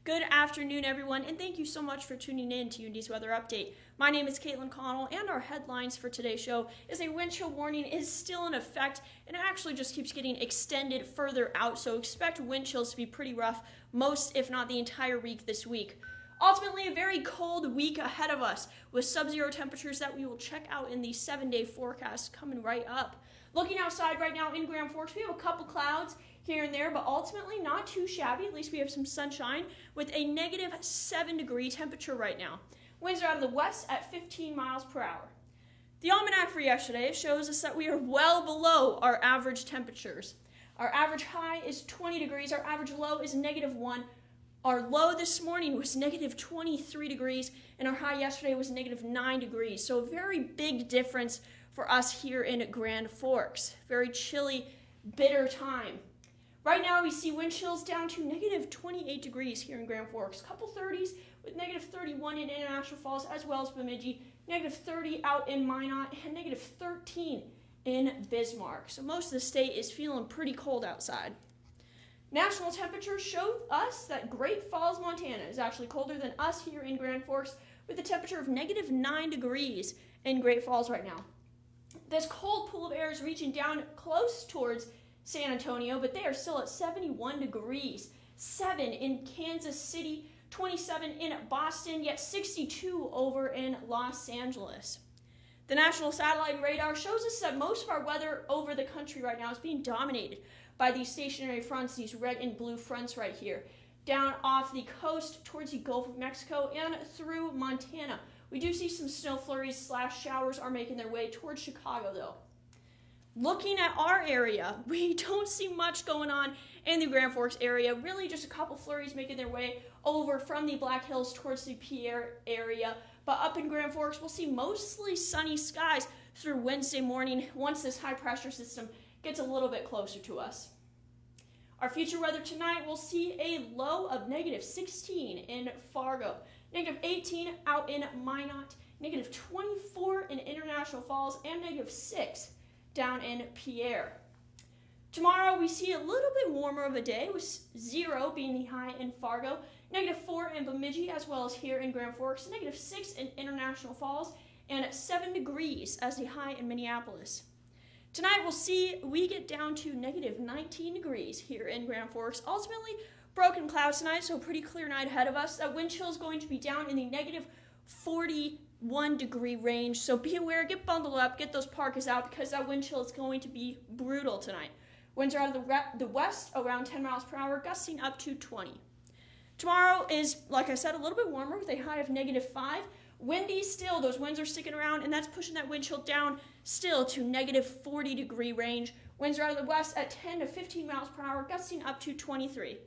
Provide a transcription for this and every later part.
Good afternoon, everyone, and thank you so much for tuning in to UND's Weather Update. My name is Caitlin Connell, and our headlines for today's show is a wind chill warning is still in effect, and it actually just keeps getting extended further out, so expect wind chills to be pretty rough most, if not the entire week this week. Ultimately, a very cold week ahead of us with sub-zero temperatures that we will check out in the 7-day forecast coming right up. Looking outside right now in Grand Forks, we have a couple clouds here and there, but ultimately not too shabby. At least we have some sunshine with a negative 7-degree temperature right now. Winds are out of the west at 15 miles per hour. The almanac for yesterday shows us that we are well below our average temperatures. Our average high is 20 degrees. Our average low is -1. Our low this morning was negative 23 degrees, and our high yesterday was negative 9 degrees. So a very big difference for us here in Grand Forks. Very chilly, bitter time. Right now we see wind chills down to negative 28 degrees here in Grand Forks. Couple 30s with negative 31 in International Falls as well as Bemidji, negative 30 out in Minot, and negative 13 in Bismarck. So most of the state is feeling pretty cold outside. National temperatures show us that Great Falls, Montana is actually colder than us here in Grand Forks with a temperature of negative 9 degrees in Great Falls right now. This cold pool of air is reaching down close towards San Antonio, but they are still at 71 degrees, 7 in Kansas City, 27 in Boston, yet 62 over in Los Angeles. The National Satellite Radar shows us that most of our weather over the country right now is being dominated by these stationary fronts, these red and blue fronts right here, down off the coast towards the Gulf of Mexico and through Montana. We do see some snow flurries / showers are making their way towards Chicago though. Looking at our area, we don't see much going on in the Grand Forks area, really just a couple flurries making their way over from the Black Hills towards the Pierre area. But up in Grand Forks, we'll see mostly sunny skies through Wednesday morning once this high pressure system gets a little bit closer to us. Our future weather tonight, we'll see a low of negative 16 in Fargo, negative 18 out in Minot, negative 24 in International Falls, and negative 6 down in Pierre. Tomorrow we see a little bit warmer of a day with 0 being the high in Fargo, negative 4 in Bemidji as well as here in Grand Forks, negative 6 in International Falls, and 7 degrees as the high in Minneapolis. Tonight we'll see we get down to negative 19 degrees here in Grand Forks. Ultimately broken clouds tonight, so a pretty clear night ahead of us. That wind chill is going to be down in the negative 41-degree range, so be aware, get bundled up, get those parkas out because that wind chill is going to be brutal tonight. Winds are out of the west around 10 miles per hour, gusting up to 20. Tomorrow is, like I said, a little bit warmer with a high of negative 5. Windy still, those winds are sticking around, and that's pushing that wind chill down still to negative 40-degree range. Winds are out of the west at 10 to 15 miles per hour, gusting up to 23.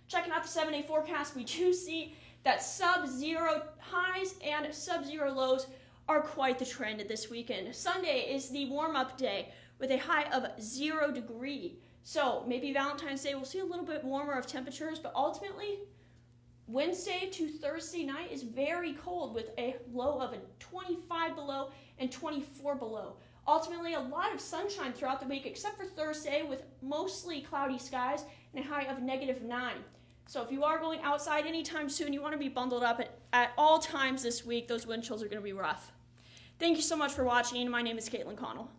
Checking out the 7-day forecast, we do see that sub-zero highs and sub-zero lows are quite the trend this weekend. Sunday is the warm-up day with a high of 0 degree. So maybe Valentine's Day we'll see a little bit warmer of temperatures, but ultimately Wednesday to Thursday night is very cold with a low of 25 below and 24 below. Ultimately, a lot of sunshine throughout the week except for Thursday with mostly cloudy skies and a high of negative 9. So if you are going outside anytime soon, you want to be bundled up at all times this week. Those wind chills are going to be rough. Thank you so much for watching. My name is Caitlin Connell.